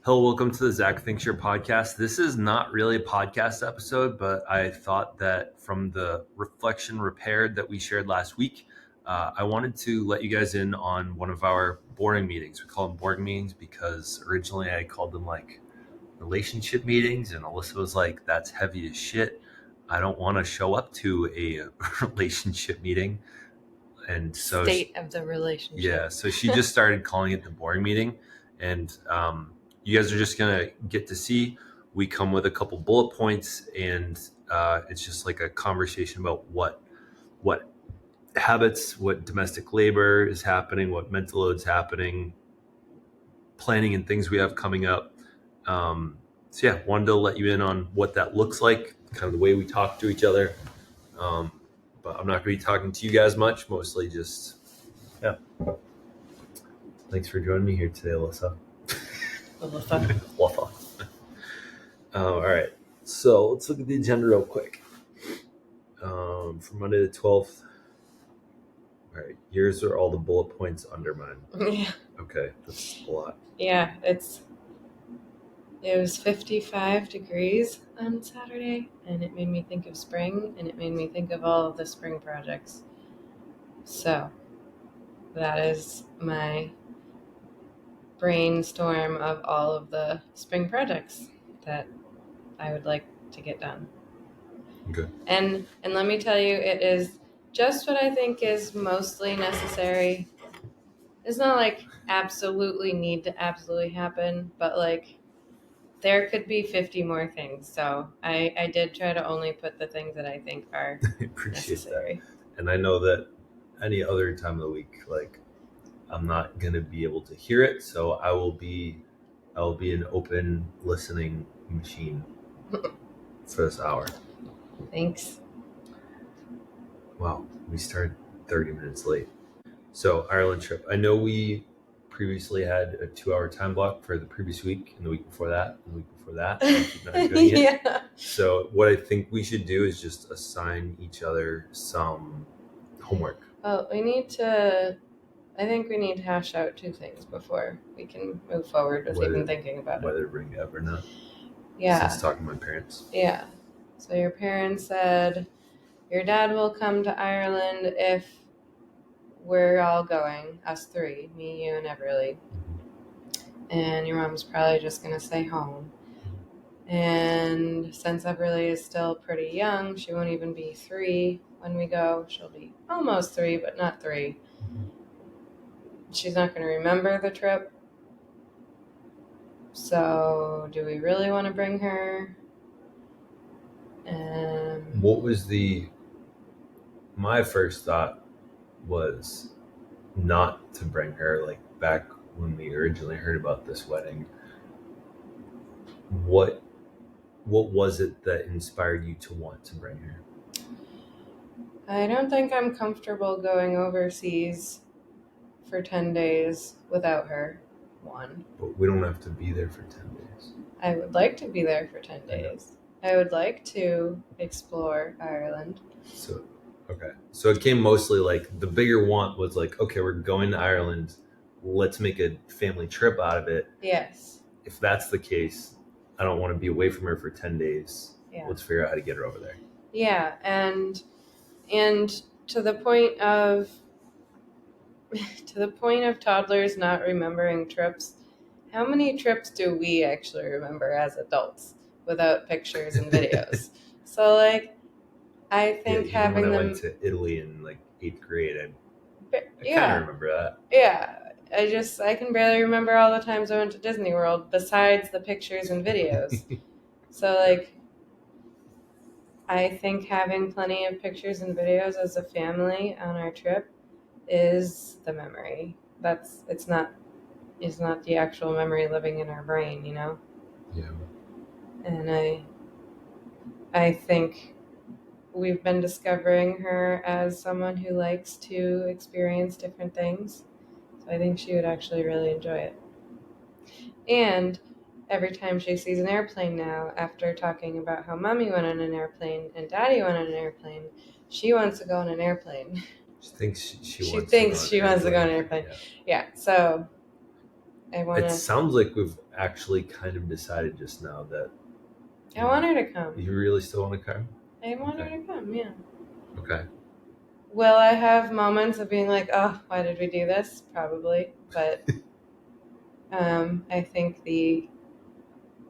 Hello, welcome to the Zach Thinks Your podcast. This is not really a podcast episode, but I thought that from the reflection repaired that we shared last week, I wanted to let you guys in on one of our boring meetings. We call them boring meetings because originally I called them like relationship meetings, and Alyssa was like, that's heavy as shit. I don't want to show up to a relationship meeting. And so State of the relationship. Yeah, so she just started calling it the boring meeting. And you guys are just going to get to see. We come with a couple bullet points, and it's just like a conversation about what habits, what domestic labor is happening, what mental load's happening, planning and things we have coming up. So yeah, wanted to let you in on what that looks like, kind of the way we talk to each other. But I'm not going to be talking to you guys much, mostly just, yeah. Thanks for joining me here today, Alyssa. Alyssa. All right, so let's look at the agenda real quick. For Monday the 12th. All right, yours are all the bullet points under mine. Yeah. Okay, that's a lot. Yeah, it was 55 degrees on Saturday, and it made me think of spring, and it made me think of all of the spring projects. So that is my brainstorm of all of the spring projects that I would like to get done. Okay. And let me tell you, it is just what I think is mostly necessary. It's not like absolutely need to absolutely happen, but like there could be 50 more things. So I did try to only put the things that I think are Appreciate necessary. That. And I know that any other time of the week, like I'm not going to be able to hear it. So I will be an open listening machine for this hour. Thanks. Wow, we started 30 minutes late. So Ireland trip. I know we previously had a 2-hour time block for the previous week and the week before that and the week before that. Keep not doing it. Yeah. So what I think we should do is just assign each other some homework. Well, I think we need to hash out 2 things before we can move forward with even thinking about whether to bring it up or not. Yeah. Since talking to my parents. Yeah. So your parents said your dad will come to Ireland if we're all going, us 3, me, you, and Everly. And your mom's probably just going to stay home. And since Everly is still pretty young, she won't even be 3 when we go. She'll be almost 3, but not 3. She's not going to remember the trip. So do we really want to bring her? What was my first thought was not to bring her, like back when we originally heard about this wedding. What was it that inspired you to want to bring her? I don't think I'm comfortable going overseas for 10 days without her. 1. But we don't have to be there for 10 days. I would like to be there for 10 days. I would like to explore Ireland. So it came mostly like the bigger want was like, okay, we're going to Ireland. Let's make a family trip out of it. Yes. If that's the case, I don't want to be away from her for 10 days. Yeah. Let's figure out how to get her over there. Yeah, and to the point of toddlers not remembering trips, how many trips do we actually remember as adults without pictures and videos? So like I think having when I them went to Italy in like 8th grade, I yeah. kind of remember that. Yeah. I can barely remember all the times I went to Disney World besides the pictures and videos. So like I think having plenty of pictures and videos as a family on our trip is the memory. It's not the actual memory living in our brain, you know? Yeah. And I think we've been discovering her as someone who likes to experience different things. So I think she would actually really enjoy it. And every time she sees an airplane now, after talking about how mommy went on an airplane and daddy went on an airplane, she wants to go on an airplane. She thinks she wants to go on an airplane. Yeah. So It sounds like we've actually kind of decided just now that I want her to come. You really still want to come? I want her to come, yeah. Okay. Will I have moments of being like, oh, why did we do this? Probably. But I think the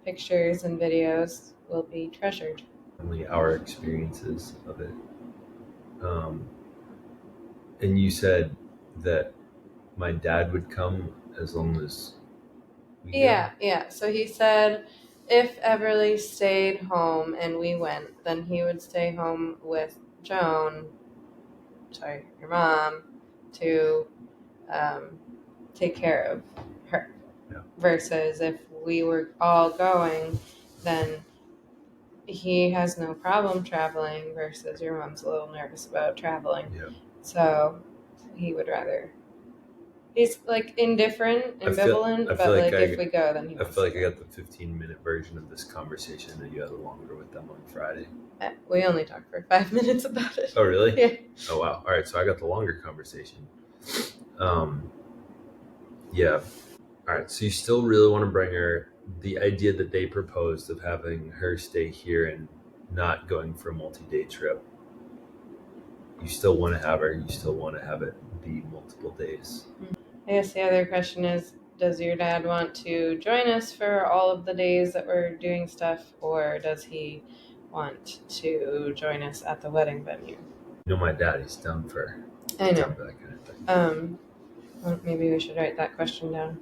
pictures and videos will be treasured. Only our experiences of it. And you said that my dad would come as long as we go? Yeah. So he said if Everly stayed home and we went, then he would stay home with Joan, your mom, to take care of her. Yeah. Versus if we were all going, then he has no problem traveling versus your mom's a little nervous about traveling. Yeah. So he would rather. He's like indifferent, ambivalent, but like if we go, then he. I feel like I got the 15-minute version of this conversation that you had longer with them on Friday. We only talked for 5 minutes about it. Oh, really? Yeah. Oh, wow. All right, so I got the longer conversation. Yeah. All right, so you still really want to bring her. The idea that they proposed of having her stay here and not going for a multi-day trip, you still want to have her. You still want to have it be multiple days. I guess the other question is, does your dad want to join us for all of the days that we're doing stuff, or does he want to join us at the wedding venue? You know, my dad, he's down for I know. that kind of thing. Well, maybe we should write that question down.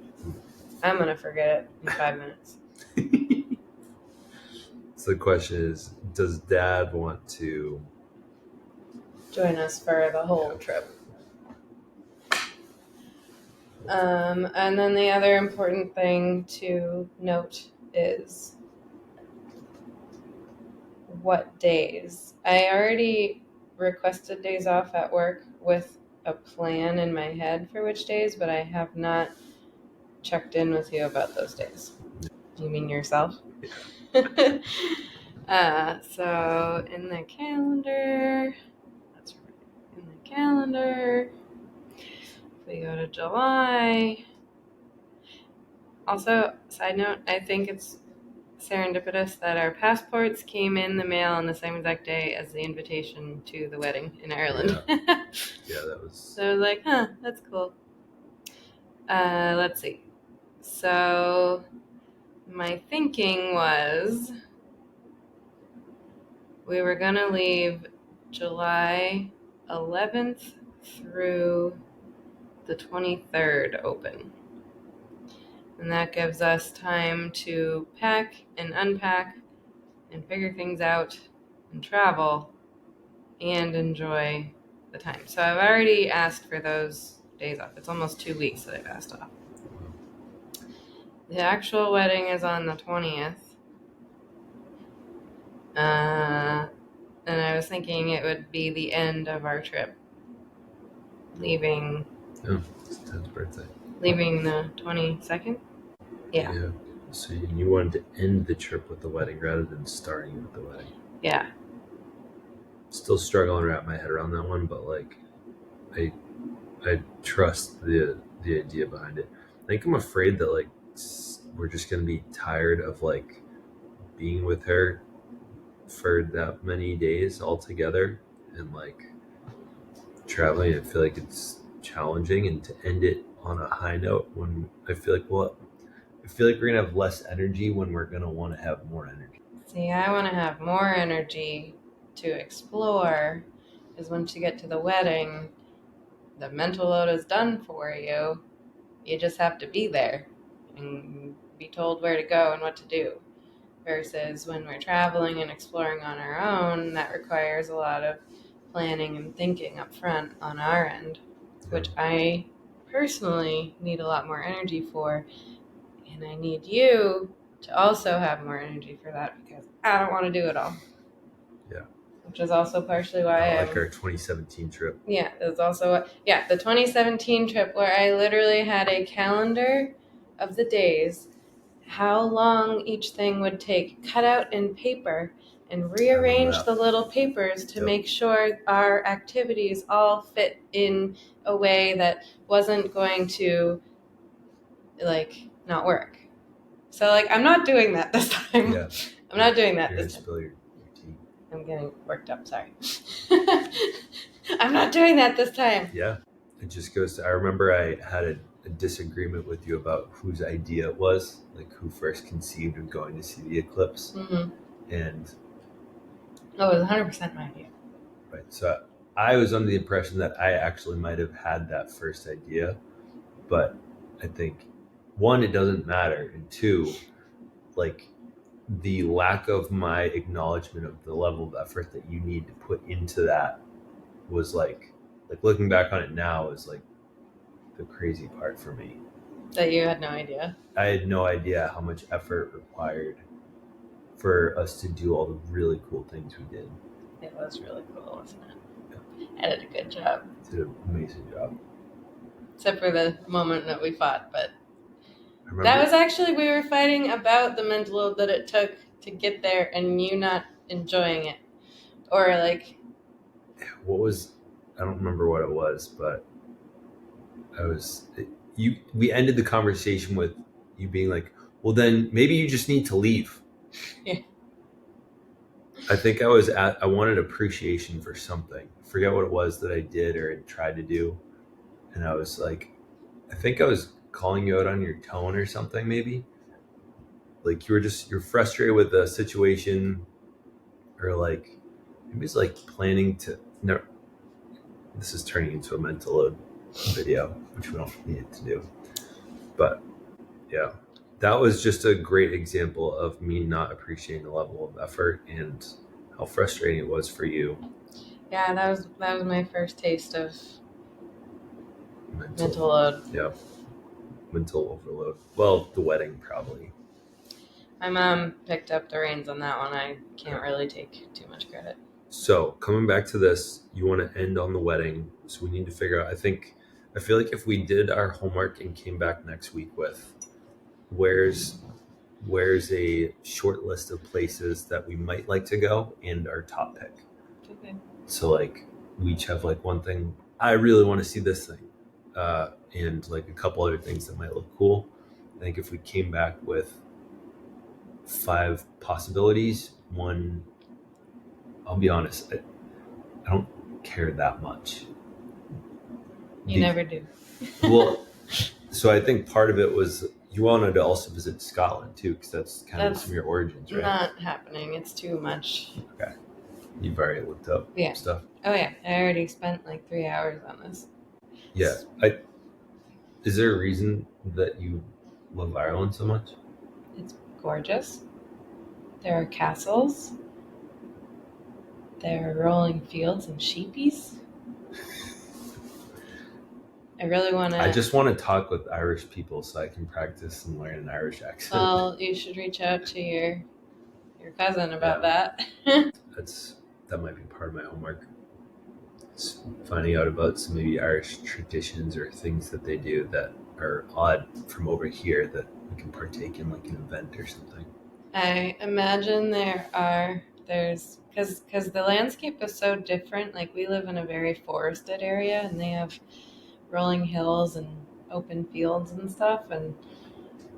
I'm going to forget it in 5 minutes. So the question is, does dad want to join us for the whole trip? And then the other important thing to note is what days. I already requested days off at work with a plan in my head for which days, but I have not checked in with you about those days. You mean yourself? Yeah. So in the calendar, that's right. In the calendar, if we go to July. Also, side note, I think it's serendipitous that our passports came in the mail on the same exact day as the invitation to the wedding in Ireland. Yeah, that was. So I was like, that's cool. Let's see. So my thinking was we were going to leave July 11th through the 23rd open. And that gives us time to pack and unpack and figure things out and travel and enjoy the time. So I've already asked for those days off. It's almost 2 weeks that I've asked off. The actual wedding is on the 20th. And I was thinking it would be the end of our trip. Leaving. Oh, it's Ted's birthday. Leaving the 22nd? Yeah. So you wanted to end the trip with the wedding rather than starting with the wedding. Yeah. Still struggling to wrap my head around that one, but like, I trust the idea behind it. I think I'm afraid that like we're just gonna be tired of like being with her for that many days all together and like traveling. I feel like it's challenging, and to end it on a high note when I feel like we're gonna have less energy when we're gonna want to have more energy. See, I want to have more energy to explore, because once you get to the wedding, the mental load is done for you. You just have to be there and be told where to go and what to do. Versus when we're traveling and exploring on our own, that requires a lot of planning and thinking up front on our end, which I personally need a lot more energy for. And I need you to also have more energy for that, because I don't want to do it all. Yeah. Which is also partially why like our 2017 trip. Yeah, it was also the 2017 trip where I literally had a calendar of the days, how long each thing would take, cut out in paper, and rearrange the little papers to make sure our activities all fit in a way that wasn't going to like not work. So like, I'm not doing that this time. Yeah. I'm not doing that You're this gonna time. spill your tea. I'm getting worked up, sorry. I'm not doing that this time. Yeah. It just goes to, I remember I had a disagreement with you about whose idea it was, like who first conceived of going to see the eclipse. Mm-hmm. And it was 100% my idea. right, so I was under the impression that I actually might have had that first idea, but I think one, it doesn't matter, and two, like the lack of my acknowledgement of the level of effort that you need to put into that was like looking back on it now is like the crazy part for me. That you had no idea. I had no idea how much effort required for us to do all the really cool things we did. It was really cool, wasn't it? I did a good job. Did an amazing job. Except for the moment that we fought, but I remember, that was actually, we were fighting about the mental load that it took to get there and you not enjoying it. Or like, what was, I don't remember what it was, but we ended the conversation with you being like, well then maybe you just need to leave. Yeah. I think I wanted appreciation for something. I forget what it was that I did or had tried to do. And I was like, I think I was calling you out on your tone or something, maybe. Like you're frustrated with the situation, or like maybe it's like planning to, no, this is turning into a mental load video, which we don't need to do. But yeah, that was just a great example of me not appreciating the level of effort and how frustrating it was for you. Yeah, that was my first taste of mental load. Yeah, mental overload. Well, the wedding probably. My mom picked up the reins on that one. I can't really take too much credit. So coming back to this, you want to end on the wedding, so we need to figure out. I feel like if we did our homework and came back next week with where's a short list of places that we might like to go and our top pick. Okay. So like we each have like one thing, I really want to see this thing, and like a couple other things that might look cool. I think if we came back with 5 possibilities, one, I'll be honest, I don't care that much. You never do. Well, so I think part of it was you wanted to also visit Scotland too, because that's kind of some of your origins, right? Not happening. It's too much. Okay. You've already looked up stuff. Oh yeah, I already spent like 3 hours on this. Yeah. Is there a reason that you love Ireland so much? It's gorgeous. There are castles. There are rolling fields and sheepies. I really want to. I just want to talk with Irish people so I can practice and learn an Irish accent. Well, you should reach out to your cousin about that. That might be part of my homework. It's finding out about some maybe Irish traditions or things that they do that are odd from over here that we can partake in, like an event or something. I imagine there's because the landscape is so different. Like we live in a very forested area and they have rolling hills and open fields and stuff, and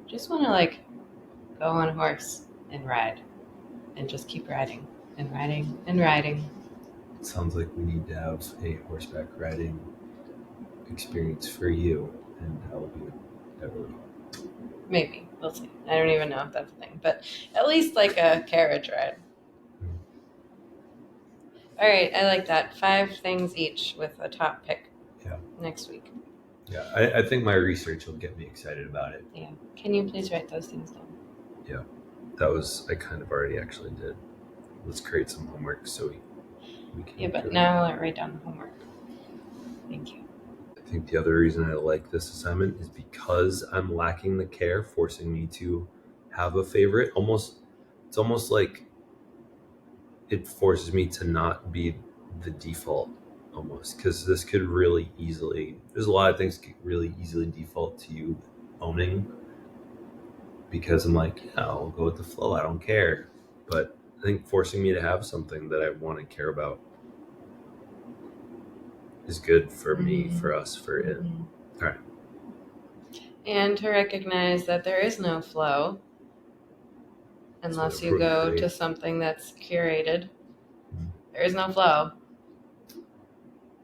just want to like go on a horse and ride and just keep riding and riding and riding. It sounds like we need to have a horseback riding experience for you, and I'll be everyone. Maybe. We'll see. I don't even know if that's a thing, but at least like a carriage ride. All right, I like that. 5 things each with a top pick. Yeah. Next week. Yeah, I think my research will get me excited about it. Yeah. Can you please write those things down? Yeah. That was, I kind of already actually did. Let's create some homework so we can. Yeah, but now I'll write down the homework. Thank you. I think the other reason I like this assignment is because I'm lacking the care, forcing me to have a favorite. It's almost like it forces me to not be the default almost, because this could really easily, there's a lot of things could really easily default to you owning, because I'm like, yeah, I'll go with the flow, I don't care. But I think forcing me to have something that I want to care about is good for me, for us, for it. All right. and to recognize that there is no flow unless you go to something that's curated. There is no flow.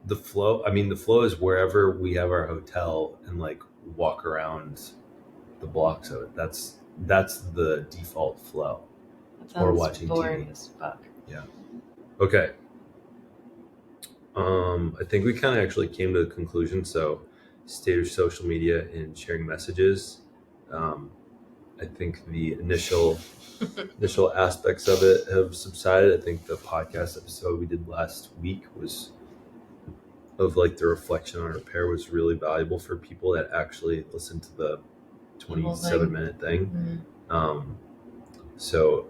The flow is wherever we have our hotel and like walk around the blocks of it. That's the default flow. That sounds or watching boring TV. as fuck. Yeah. Okay. I think we kind of actually came to the conclusion. So, state of social media and sharing messages. I think the initial aspects of it have subsided. I think the podcast episode we did last week was of like the reflection on repair was really valuable for people that actually listened to the 27-minute thing. Mm-hmm. So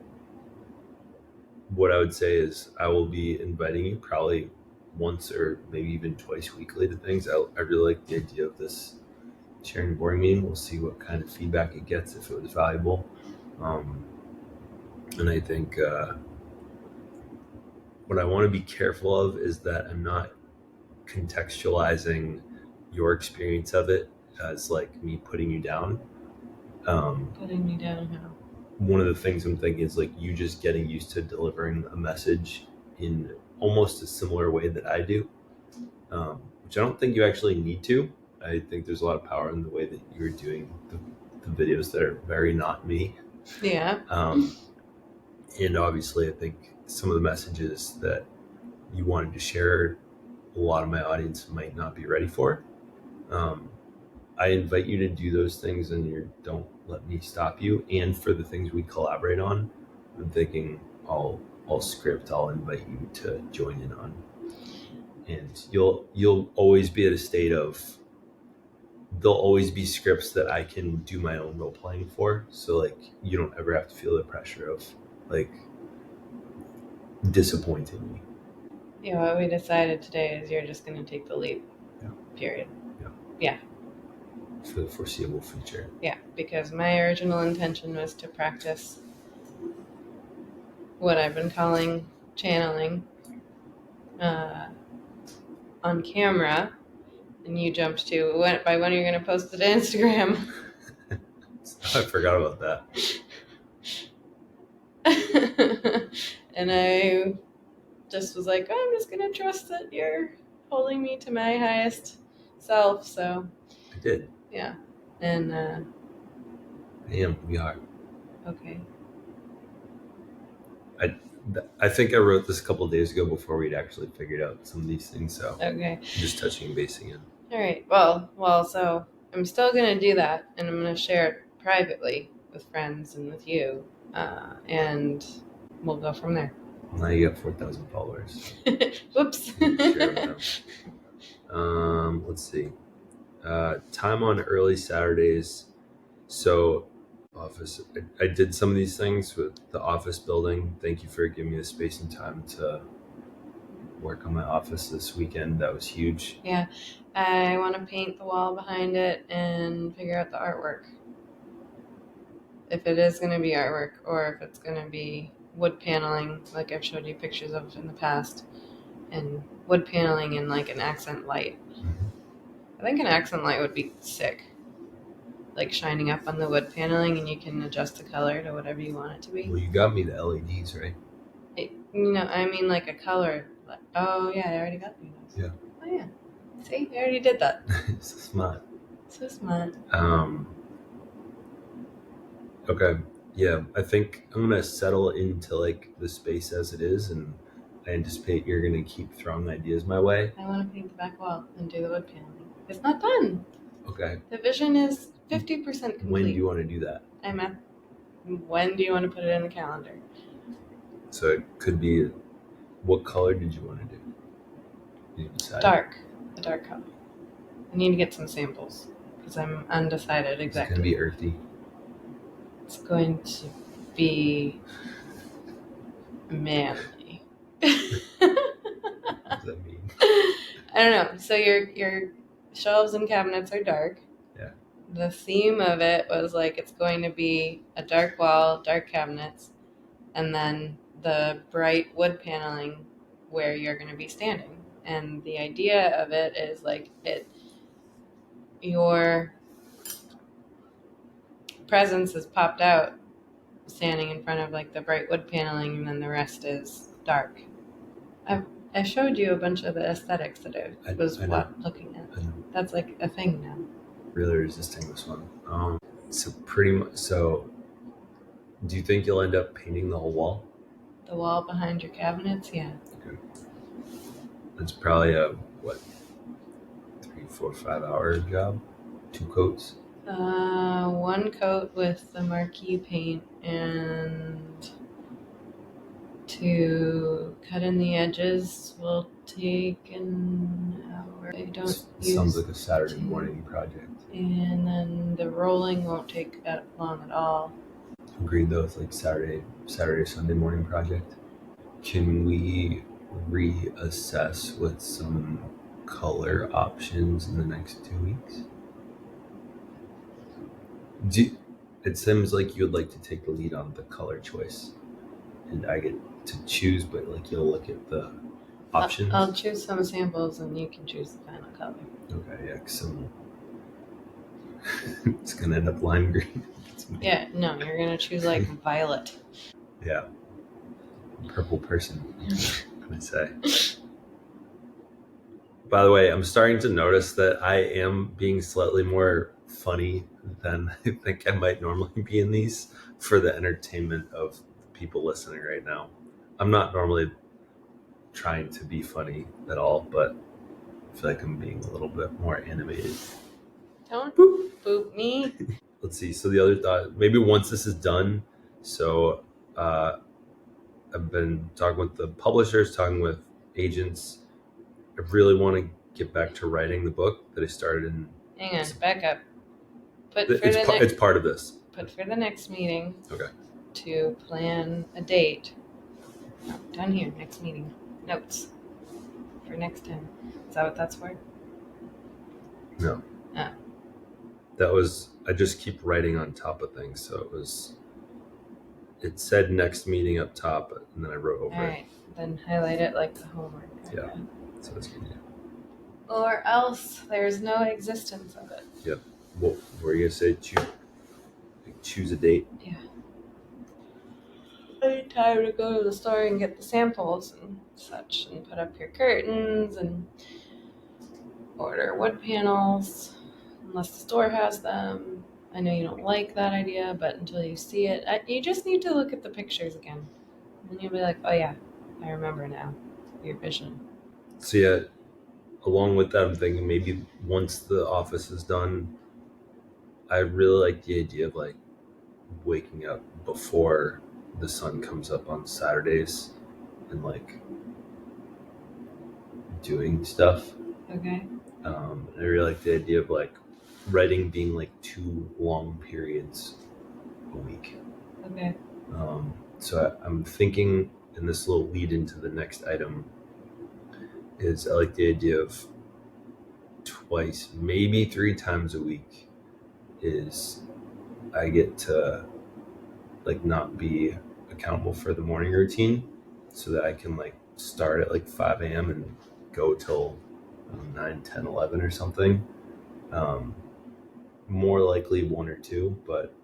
what I would say is I will be inviting you probably once or maybe even twice weekly to things. I really like the idea of this sharing boring meeting. We'll see what kind of feedback it gets, if it was valuable. And I think what I want to be careful of is that I'm not contextualizing your experience of it as like me putting you down. Putting me down how? One of the things I'm thinking is like you just getting used to delivering a message in almost a similar way that I do, which I don't think you actually need to. I think there's a lot of power in the way that you're doing the videos that are very not me. Yeah. And obviously I think some of the messages that you wanted to share, a lot of my audience might not be ready for. I invite you to do those things, and don't let me stop you. And for the things we collaborate on, I'm thinking I'll script, I'll invite you to join in on. And you'll always be at a state of, there'll always be scripts that I can do my own role playing for. So like you don't ever have to feel the pressure of like disappointing me. Yeah, what we decided today is you're just going to take the lead. Yeah. Period. Yeah. For the foreseeable future. Yeah, because my original intention was to practice what I've been calling channeling on camera, and you jumped to by when you're going to post it to Instagram. I forgot about that. And I just was like, I'm just going to trust that you're holding me to my highest self. So I did. Yeah. And I am. We are. Okay. I think I wrote this a couple of days ago before we'd actually figured out some of these things. So okay. Just touching and basing in. All right. Well. So I'm still gonna do that, and I'm gonna share it privately with friends and with you, and we'll go from there. Now you got 4,000 followers. Whoops. Let's see. Time on early Saturdays. So office, I did some of these things with the office building. Thank you for giving me the space and time to work on my office this weekend. That was huge. Yeah. I want to paint the wall behind it and figure out the artwork. If it is going to be artwork or if it's going to be wood paneling, like I've showed you pictures of in the past, and wood paneling in like an accent light. Mm-hmm. I think an accent light would be sick. Like shining up on the wood paneling, and you can adjust the color to whatever you want it to be. Well, you got me the LEDs, right? I mean like a color. Oh, yeah, I already got you those. Yeah. Oh, yeah. See, I already did that. So smart. So smart. Okay. Yeah, I think I'm going to settle into like the space as it is, and I anticipate you're going to keep throwing ideas my way. I want to paint the back wall and do the wood paneling. It's not done. Okay. The vision is 50% complete. When do you want to do that? When do you want to put it in the calendar? So it could be, what color did you want to do? Did you decide? Dark. A dark color. I need to get some samples because I'm undecided exactly. It's going to be earthy. It's going to be manly. What does that mean? I don't know. So your shelves and cabinets are dark. Yeah. The theme of it was like it's going to be a dark wall, dark cabinets, and then the bright wood paneling where you're going to be standing. And the idea of it is like your presence is popped out, standing in front of like the bright wood paneling, and then the rest is dark. I showed you a bunch of the aesthetics that I was looking at. That's like a thing now. Really resisting this one. So pretty much. So, do you think you'll end up painting the whole wall? The wall behind your cabinets, yeah. Okay. It's probably a 3, 4, 5 hour job. 2 coats. 1 coat with the marquee paint, and to cut in the edges will take an hour. I don't Sounds like a Saturday morning project. And then the rolling won't take that long at all. Agreed, though. It's like Saturday, Sunday morning project. Can we reassess with some color options in the next 2 weeks? It seems like you would like to take the lead on the color choice, and I get to choose, but like you'll look at the options. I'll choose some samples, and you can choose the final color. Okay, yeah. So it's gonna end up lime green. Yeah, no, you're gonna choose like violet. Yeah, purple person. I'm gonna say. By the way, I'm starting to notice that I am being slightly more funny than I think I might normally be in these for the entertainment of people listening right now. I'm not normally trying to be funny at all, but I feel like I'm being a little bit more animated. Don't boop me. Let's see. So the other thought, maybe once this is done, so I've been talking with the publishers, talking with agents. I really want to get back to writing the book that I started in. Hang on, back up. It's part of this. Put for the next meeting. Okay. To plan a date. No, down here, next meeting. Notes. For next time. Is that what that's for? No. Oh. That was, I just keep writing on top of things. So it said next meeting up top, and then I wrote over it. All right. Then highlight it like the homework. Yeah. So that's good. Or else there's no existence of it. Yep. What were you going to say? Choose a date? Yeah. I need time to go to the store and get the samples and such, and put up your curtains and order wood panels, unless the store has them. I know you don't like that idea, but until you see it, you just need to look at the pictures again. And you'll be like, oh yeah, I remember now your vision. So yeah, along with that, I'm thinking maybe once the office is done, I really like the idea of like waking up before the sun comes up on Saturdays and like doing stuff. Okay. I really like the idea of like writing being like 2 long periods a week. Okay. So I'm thinking, and this will lead into the next item, is I like the idea of 2, maybe 3 times a week is I get to like not be accountable for the morning routine, so that I can like start at like 5 a.m. and go till 9, 10, 11 or something. More likely 1 or 2, but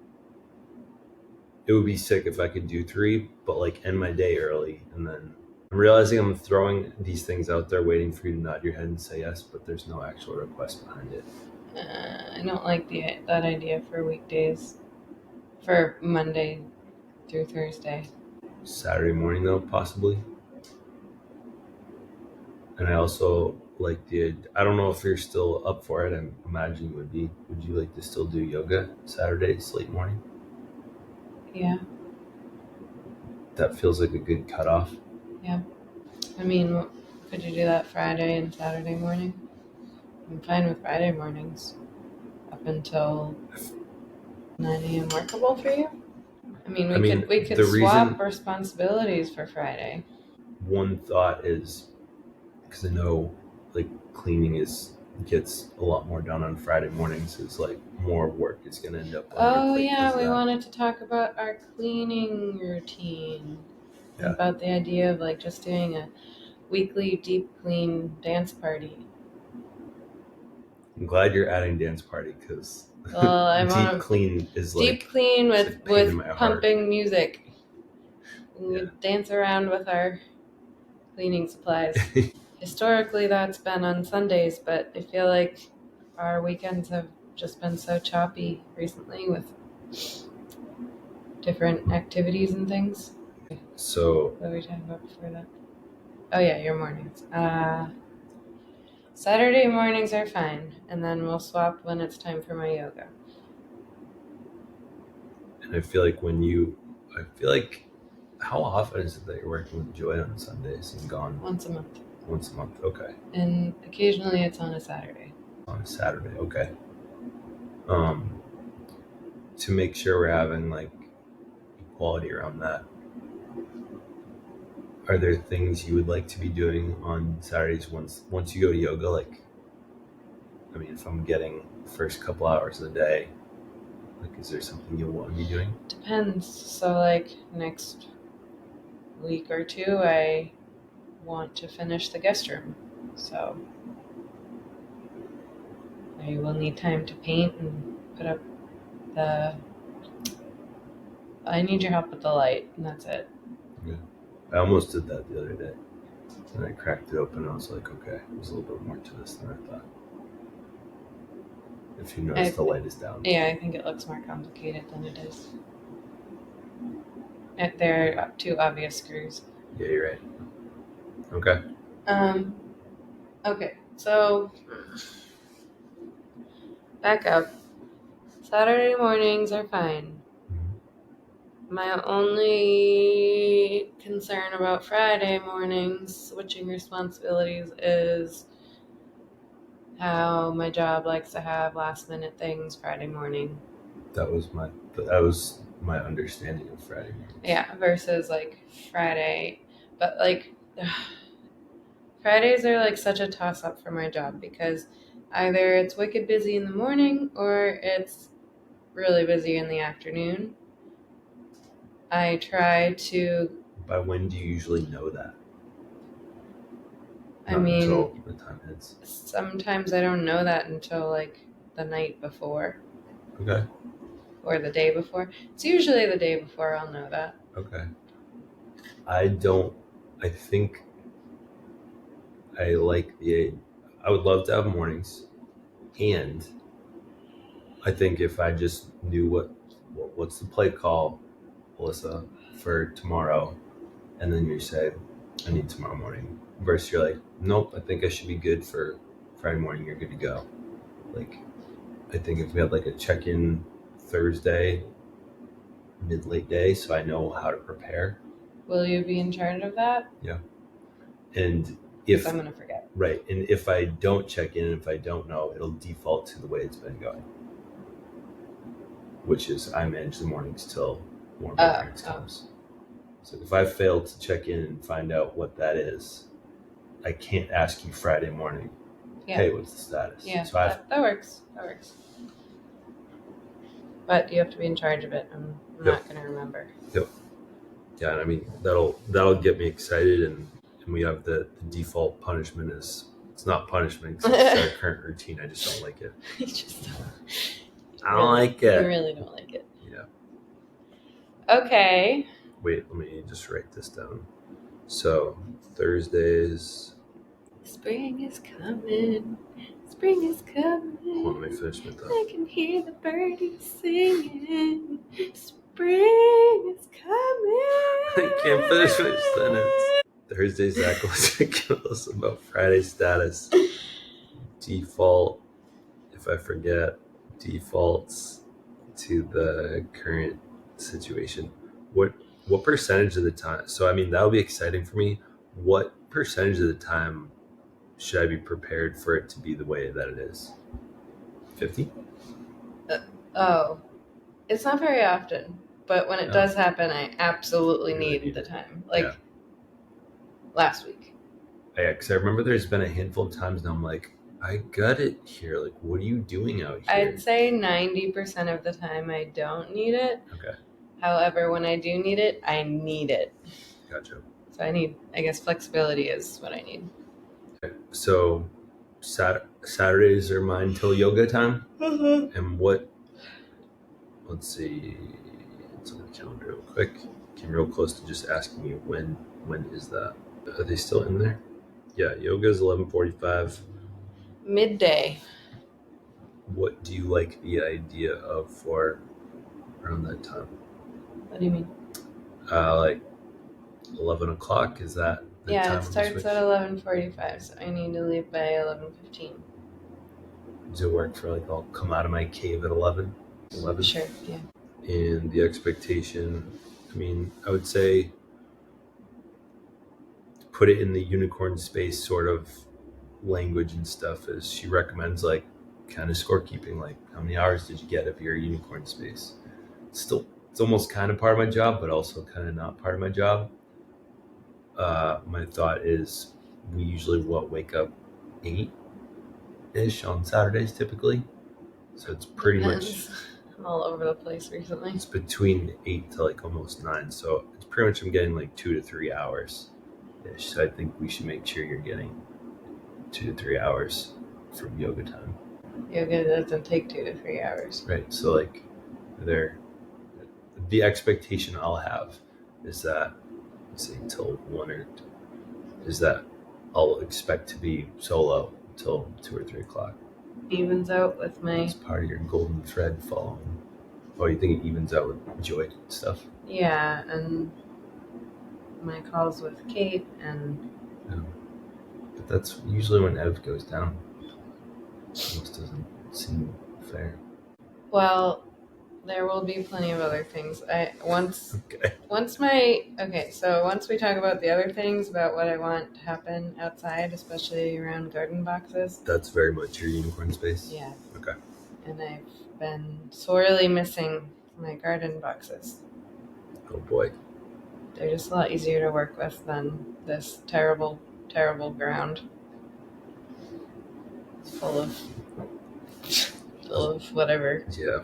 it would be sick if I could do 3, but like end my day early. And then I'm realizing I'm throwing these things out there waiting for you to nod your head and say yes, but there's no actual request behind it. I don't like that idea for weekdays. For Monday through Thursday. Saturday morning though, possibly. And I also like I don't know if you're still up for it. I imagine you would be. Would you like to still do yoga Saturdays, late morning? Yeah. That feels like a good cutoff. Yeah. I mean, could you do that Friday and Saturday morning? I'm fine with Friday mornings. Up until 9 a.m. workable for you? I mean, we could swap responsibilities for Friday. One thought is, because I know like cleaning gets a lot more done on Friday mornings, is like more work is going to end up on your plate. Yeah, we wanted to talk about our cleaning routine. Yeah. About the idea of like just doing a weekly deep clean dance party. I'm glad you're adding dance party, because Well, I'm deep on a clean is deep like clean it's a with pain in my heart. pumping music. And Yeah. we dance around with our cleaning supplies. Historically, that's been on Sundays, but I feel like our weekends have just been so choppy recently with different activities and things. So What were we talking about before that? Oh yeah, your mornings. Saturday mornings are fine, and then we'll swap when it's time for my yoga. and I feel like how often is it that you're working with Joy on Sundays and gone Once a month. once a month? Okay. And occasionally it's on a Saturday. On a Saturday, okay. To make sure we're having like equality around that, are there things you would like to be doing on Saturdays once you go to yoga? Like, I mean, if I'm getting the first couple hours of the day, like, is there something you'll want to be doing? Depends. So like next week or two, I want to finish the guest room. So I will need time to paint and put up the. I need your help with the light, and that's it. Yeah. I almost did that the other day. And I cracked it open and I was like, okay, there's a little bit more to this than I thought. If you notice, the light is down. Yeah, I think it looks more complicated than it is. There are two obvious screws. Yeah, you're right. Okay. Okay, so back up. Saturday mornings are fine. My only concern about Friday mornings, switching responsibilities, is how my job likes to have last minute things Friday morning. That was my understanding of Friday mornings. Yeah, versus like Friday. But like Fridays are like such a toss up for my job because either it's wicked busy in the morning or it's really busy in the afternoon. I try to. By when do you usually know that? I Not mean, until the time hits. sometimes I don't know that until like the night before. Okay. Or the day before. It's usually the day before I'll know that. Okay. I think I would love to have mornings, and I think if I just knew what's the play call, Alyssa, for tomorrow, and then you say, I need tomorrow morning, versus you're like, nope, I think I should be good for Friday morning, you're good to go. Like, I think if we had like a check-in Thursday, mid-late day, so I know how to prepare. Will you be in charge of that? Yeah. And if I'm gonna forget. Right. And if I don't check in, if I don't know, it'll default to the way it's been going. Which is I manage the mornings till one of my parents comes. So if I fail to check in and find out what that is, I can't ask you Friday morning, hey, what's the status? Yeah, so that works. That works. But you have to be in charge of it. I'm not gonna remember. Yep. Yeah, and I mean that'll get me excited, and we have the default punishment is it's not punishment because it's our current routine. I just don't like it. You just I don't like it. You really don't like it. Yeah. Okay. Wait, let me just write this down. So Thursdays. Spring is coming. Spring is coming. Hold on, let me finish my thought. I can hear the birdies singing. Spring is coming. I can't finish my sentence. Thursdays act ridiculous about Friday status. Default, if I forget, defaults to the current situation. What percentage of the time? So I mean that would be exciting for me. What percentage of the time should I be prepared for it to be the way that it is? 50? It's not very often, but when it does happen, I absolutely need the time. Like last week. Yeah, because I remember there's been a handful of times now I'm like, I got it here. Like, what are you doing out here? I'd say 90% of the time I don't need it. Okay. However, when I do need it, I need it. Gotcha. So I guess flexibility is what I need. Okay. So Saturdays are mine till yoga time. And let's see, it's on the calendar real quick. Came real close to just asking you when is that? Are they still in there? Yeah, yoga is 11:45. Midday. What do you like the idea of for around that time? What do you mean? Like 11 o'clock, is that the Yeah, time it of the starts switch? at 11:45, so I need to leave by 11:15. Does it work for like I'll come out of my cave at 11? Sure, yeah. And the expectation, I mean, I would say put it in the unicorn space sort of language and stuff, as she recommends, like kind of scorekeeping, like how many hours did you get of your unicorn space. It's almost kind of part of my job, but also kind of not part of my job. My thought is we usually wake up 8-ish on Saturdays typically, so it's pretty Depends. much I'm all over the place recently. it's between 8 to like almost 9, so it's pretty much I'm getting like 2 to 3 hours ish. So I think we should make sure you're getting 2 to 3 hours from yoga time. Yoga doesn't take 2 to 3 hours. Right. So like the expectation I'll have is that, let's say till 1 or 2, is that I'll expect to be solo until 2 or 3 o'clock. Evens out with my... It's part of your golden thread following. Oh, you think it evens out with joy stuff? Yeah, and my calls with Kate and... Yeah. But that's usually when Ev goes down. Almost doesn't seem fair. Well, there will be plenty of other things. Once we talk about the other things, about what I want to happen outside, especially around garden boxes. That's very much your unicorn space? Yeah. Okay. And I've been sorely missing my garden boxes. Oh boy. They're just a lot easier to work with than this terrible, terrible ground. It's full of whatever. Yeah.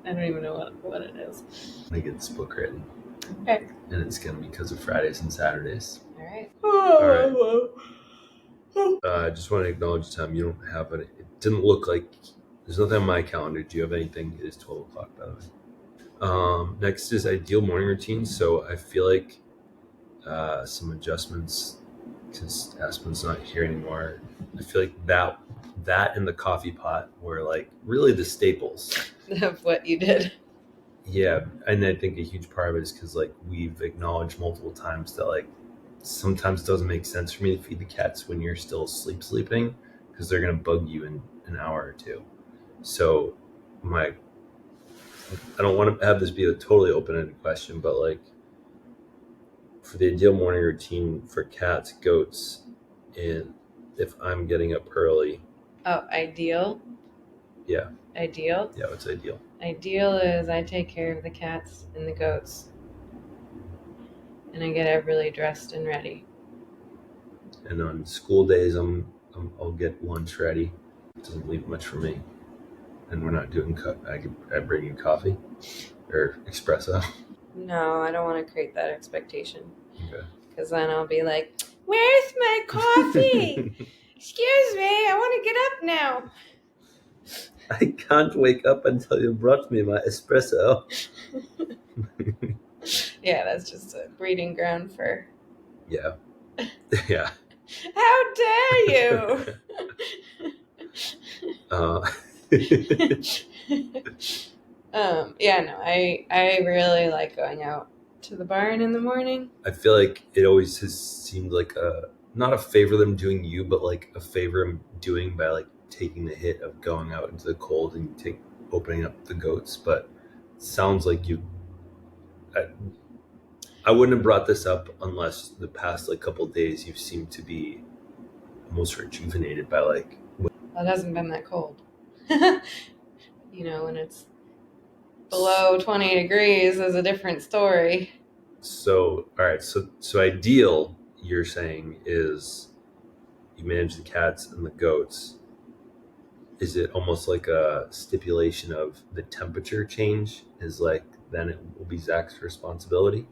I don't even know what it is. I get this book written. Okay. And it's going to be because of Fridays and Saturdays. All right. All right. I just want to acknowledge, Tom, you don't have it. It didn't look like there's nothing on my calendar. Do you have anything? It is 12 o'clock, by the way. Next is ideal morning routine. So I feel like some adjustments, because Aspen's not here anymore. I feel like that and the coffee pot were like really the staples Of what you did. Yeah, and I think a huge part of it is because like we've acknowledged multiple times that like sometimes it doesn't make sense for me to feed the cats when you're still sleeping, because they're gonna bug you in an hour or two. So I don't want to have this be a totally open-ended question, but like for the ideal morning routine for cats, goats, and if I'm getting up early. Oh, ideal? Yeah. Ideal? Yeah, what's ideal? Ideal is I take care of the cats and the goats. And I get everybody dressed and ready. And on school days, I'll get lunch ready. It doesn't leave much for me. And we're not doing I bring you coffee or espresso. No, I don't want to create that expectation. Okay. Because then I'll be like, where's my coffee? Excuse me, I want to get up now. I can't wake up until you brought me my espresso. Yeah, that's just a breeding ground for... Yeah. Yeah. How dare you? Yeah, no, I really like going out to the barn in the morning. I feel like it always has seemed like not a favor them doing you, but like a favor I'm doing by like taking the hit of going out into the cold and opening up the goats. But it sounds like I wouldn't have brought this up unless the past like couple of days you seem to be almost rejuvenated by like. Well, it hasn't been that cold. When it's below 20 degrees is a different story. So, all right. So ideal, you're saying, is you manage the cats and the goats. Is it almost like a stipulation of the temperature change is like, then it will be Zach's responsibility?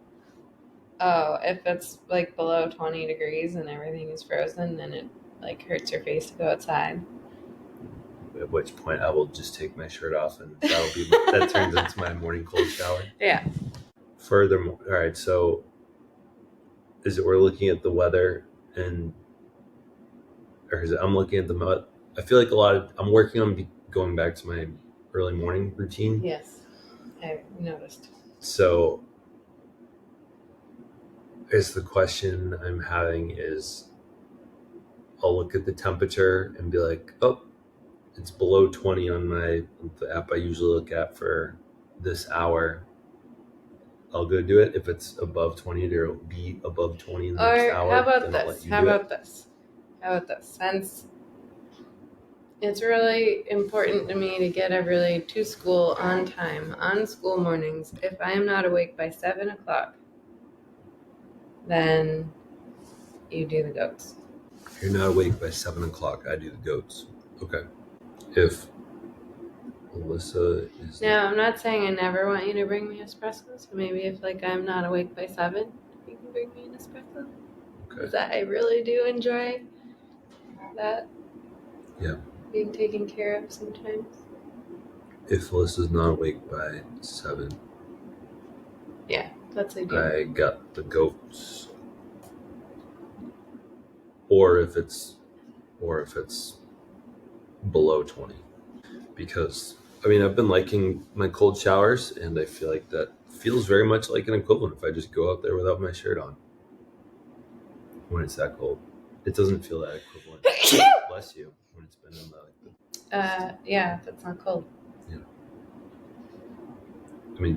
Oh, if it's like below 20 degrees and everything is frozen, then like hurts your face to go outside. At which point I will just take my shirt off, and that turns into my morning cold shower. Yeah. Furthermore, all right, so we're looking at the weather, I'm looking at the mud. I feel like I'm working on going back to my early morning routine. Yes, I noticed. So the question I'm having is, I'll look at the temperature and be like, oh, it's below 20 on the app I usually look at for this hour. I'll go do it. If it's above 20, it'll be above 20 in the next hour. How about this? Since it's really important to me to get everybody to school on time, on school mornings, if I am not awake by 7 o'clock, then you do the goats. If you're not awake by 7 o'clock, I do the goats. Okay. If Alyssa is... Now, I'm not saying I never want you to bring me espressos. So maybe if I'm not awake by 7, you can bring me an espresso. Okay. Because I really do enjoy that. Yeah. Being taken care of sometimes. If Alyssa's not awake by 7... Yeah, that's ideal. I got the goats. Or if it's below 20. Because I've been liking my cold showers, and I feel like that feels very much like an equivalent if I just go out there without my shirt on when it's that cold. It doesn't feel that equivalent. Bless you. When it's been in the yeah, that's not cold. Yeah.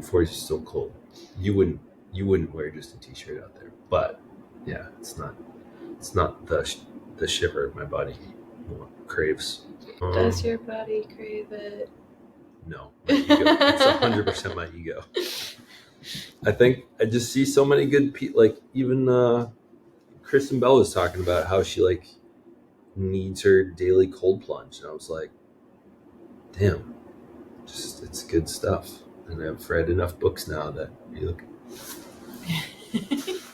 40 is still cold. You wouldn't wear just a t-shirt out there, but yeah, it's not the shiver my body craves. Does your body crave it? No, my ego. It's 100% my ego. I think I just see so many good people. Like even Kristen Bell was talking about how she needs her daily cold plunge, and I was like, damn, it's good stuff. And I've read enough books now that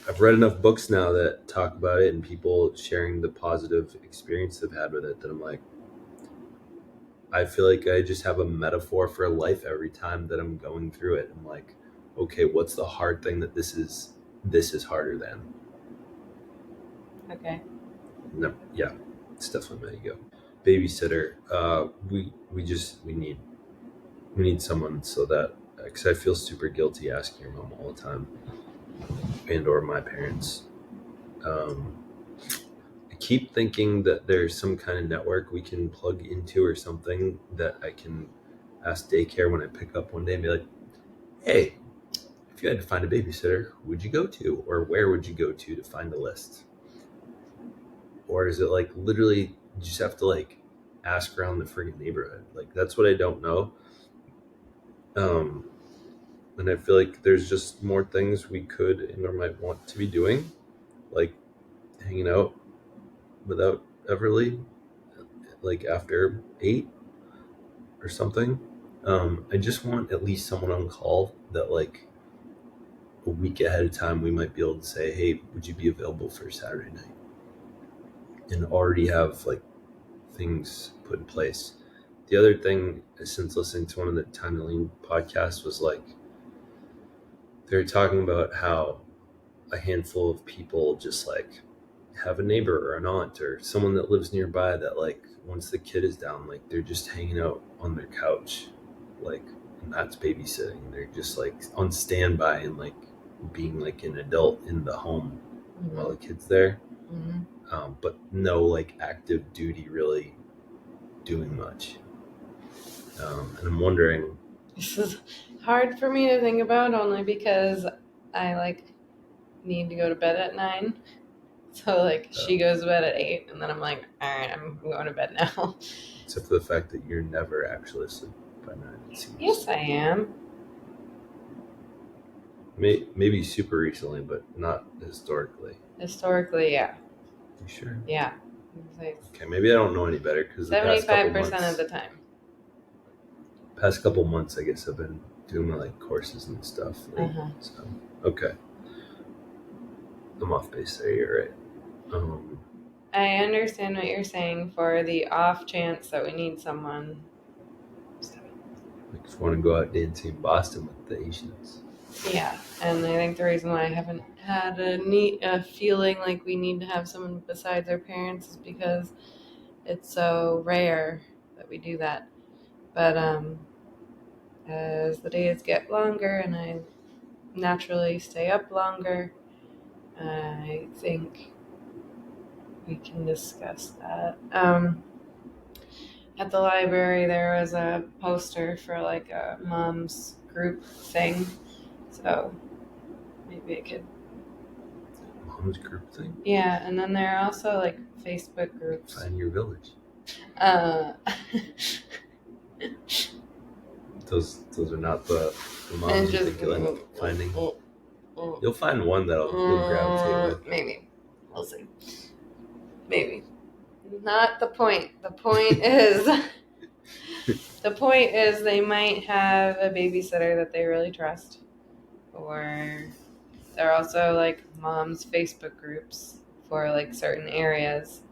I've read enough books now that talk about it and people sharing the positive experience they've had with it, that I'm like, I feel like I just have a metaphor for life every time that I'm going through it. I'm like, okay, what's the hard thing that this is harder than? Okay. No, yeah, it's definitely my ego. Babysitter. We need someone so that, because I feel super guilty asking your mom all the time, and or my parents. I keep thinking that there's some kind of network we can plug into or something that I can ask daycare when I pick up one day and be like, hey, if you had to find a babysitter, who would you go to, or where would you go to find a list? Or is it literally you just have to ask around the friggin' neighborhood? That's what I don't know. And I feel like there's just more things we could and or might want to be doing, like hanging out without Everly, after 8 or something. I just want at least someone on call that a week ahead of time we might be able to say, hey, would you be available for Saturday night? And already have things put in place. The other thing, since listening to one of the Time to Lean podcasts, was they're talking about how a handful of people just have a neighbor or an aunt or someone that lives nearby that once the kid is down, they're just hanging out on their couch, and that's babysitting. They're just on standby and being an adult in the home while the kid's there. But no active duty really doing much. And I'm wondering, this is hard for me to think about, only because I need to go to bed at 9. So she goes to bed at 8, and then I'm like, all right, I'm going to bed now. Except for the fact that you're never actually asleep by 9. It seems. Yes, I am. Maybe super recently, but not historically. Historically, yeah. You sure? Yeah. Okay, maybe I don't know any better, because 75% of the time. Past couple months, I guess I've been doing my courses and stuff. So okay, I'm off base there. You're right. I understand what you're saying for the off chance that we need someone. Like if you want to go out dancing in Boston with the Asians. Yeah, and I think the reason why I haven't had a feeling like we need to have someone besides our parents is because it's so rare that we do that. But as the days get longer and I naturally stay up longer, I think we can discuss that. At the library, there was a poster for like a mom's group thing, so maybe it could. Mom's group thing? Yeah, and then there are also like Facebook groups. Find your village. Uh, Those are not the moms you think you'll end up finding. You'll find one you'll gravitate with. Maybe. We'll see. Maybe. Not the point. The point is they might have a babysitter that they really trust. Or there are also like moms Facebook groups for like certain areas.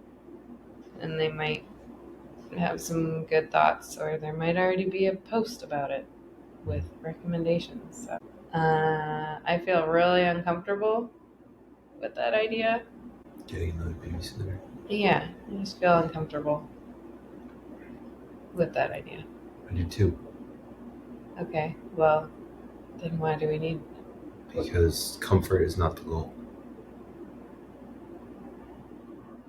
And they might have some good thoughts, or there might already be a post about it with recommendations. So, I feel really uncomfortable with that idea. Getting another babysitter. Yeah, I just feel uncomfortable with that idea. I do too. Okay, well, then why do we need? Because comfort is not the goal.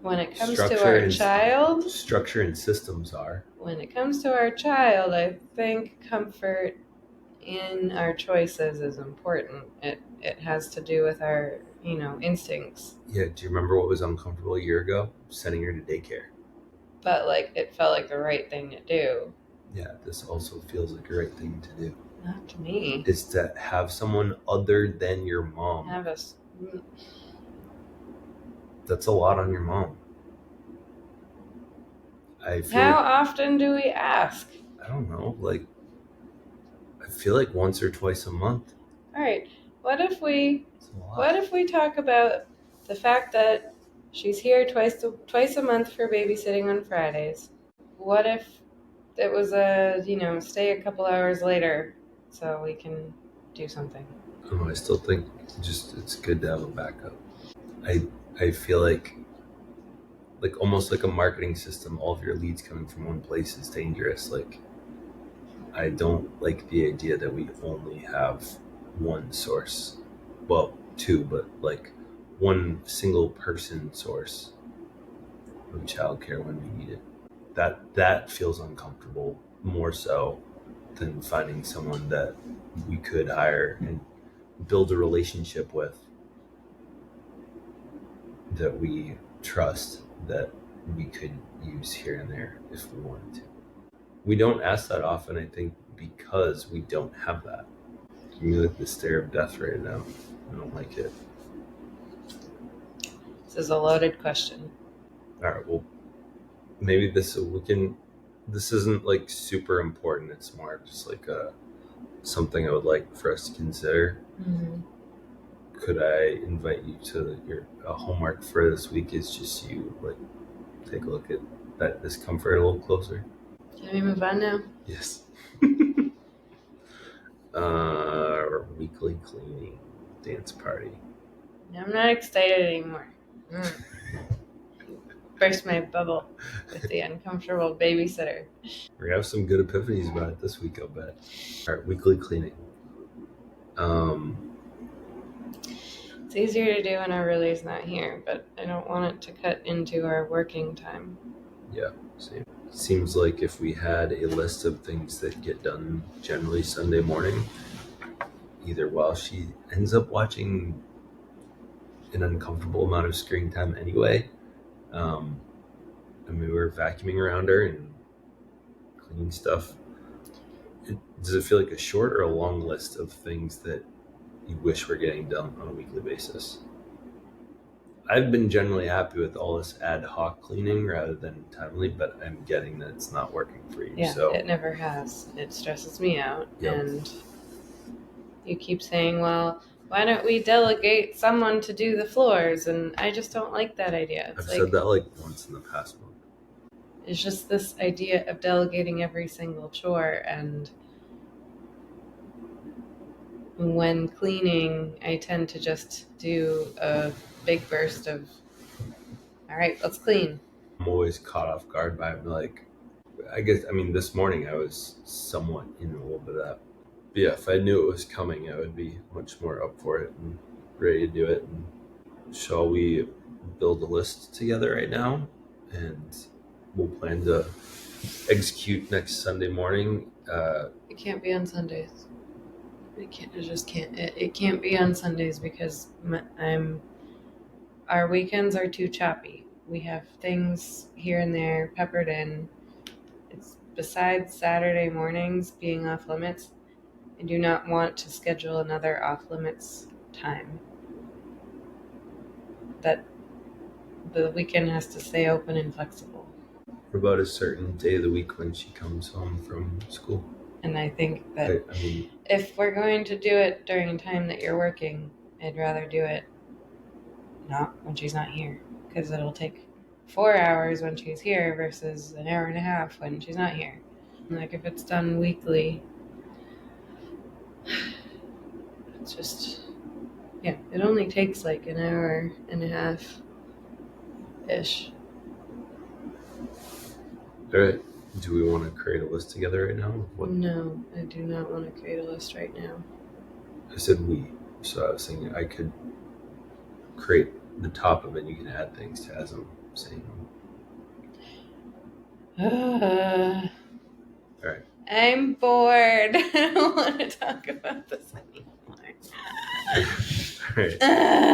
When it comes to our child, structure and systems are. When it comes to our child, I think comfort in our choices is important. It has to do with our, instincts. Yeah, do you remember what was uncomfortable a year ago? Sending her to daycare. But like it felt like the right thing to do. Yeah, this also feels like the right thing to do. Not to me. Is to have someone other than your mom. That's a lot on your mom. How often do we ask? I don't know. I feel like once or twice a month. All right. What if we talk about the fact that she's here twice a month for babysitting on Fridays? What if it was stay a couple hours later so we can do something? Oh, I still think it's good to have a backup. I feel like almost like a marketing system, all of your leads coming from one place is dangerous. I don't like the idea that we only have one source. Well, two, but one single person source of childcare when we need it. That feels uncomfortable more so than finding someone that we could hire and build a relationship with, that we trust, that we could use here and there if we wanted to. We don't ask that often, I think, because we don't have that. Give me the stare of death right now. I don't like it. This is a loaded question. All right, well, maybe this isn't super important. It's more just something I would like for us to consider. Mm-hmm. Could I invite you to your homework for this week is just you take a look at this comfort a little closer. Can we move on now? Yes. Weekly cleaning dance party. I'm not excited anymore. Burst my bubble with the uncomfortable babysitter. We're gonna have some good epiphanies about it this week, I'll bet. All right, weekly cleaning. It's easier to do when Aurelie's not here, but I don't want it to cut into our working time. Yeah, same. Seems like if we had a list of things that get done generally Sunday morning, either while she ends up watching an uncomfortable amount of screen time anyway, we were vacuuming around her and cleaning stuff. Does it feel like a short or a long list of things that you wish were getting done on a weekly basis? I've been generally happy with all this ad hoc cleaning rather than timely, but I'm getting that it's not working for you. Yeah, so it never has. It stresses me out. Yep. And you keep saying, well, why don't we delegate someone to do the floors? And I just don't like that idea. I've said that like once in the past month. It's just this idea of delegating every single chore, and when cleaning, I tend to just do a big burst of, all right, let's clean. I'm always caught off guard by like, I guess, I mean, this morning I was somewhat in a little bit of that. But yeah, if I knew it was coming, I would be much more up for it and ready to do it. And shall we build a list together right now? And we'll plan to execute next Sunday morning. It can't be on Sundays. It can't be on Sundays because our weekends are too choppy. We have things here and there peppered in. It's besides Saturday mornings being off limits. I do not want to schedule another off limits time. That the weekend has to stay open and flexible. What about a certain day of the week when she comes home from school? And I think that if we're going to do it during a time that you're working, I'd rather do it not when she's not here, because it'll take 4 hours when she's here versus an hour and a half when she's not here. Like if it's done weekly, it's just, yeah, it only takes like an hour and a half ish. All right. Do we want to create a list together right now? No, I do not want to create a list right now. I said we, so I was thinking I could create the top of it. You can add things to as I'm saying them. All right. I'm bored. I don't want to talk about this anymore. All right.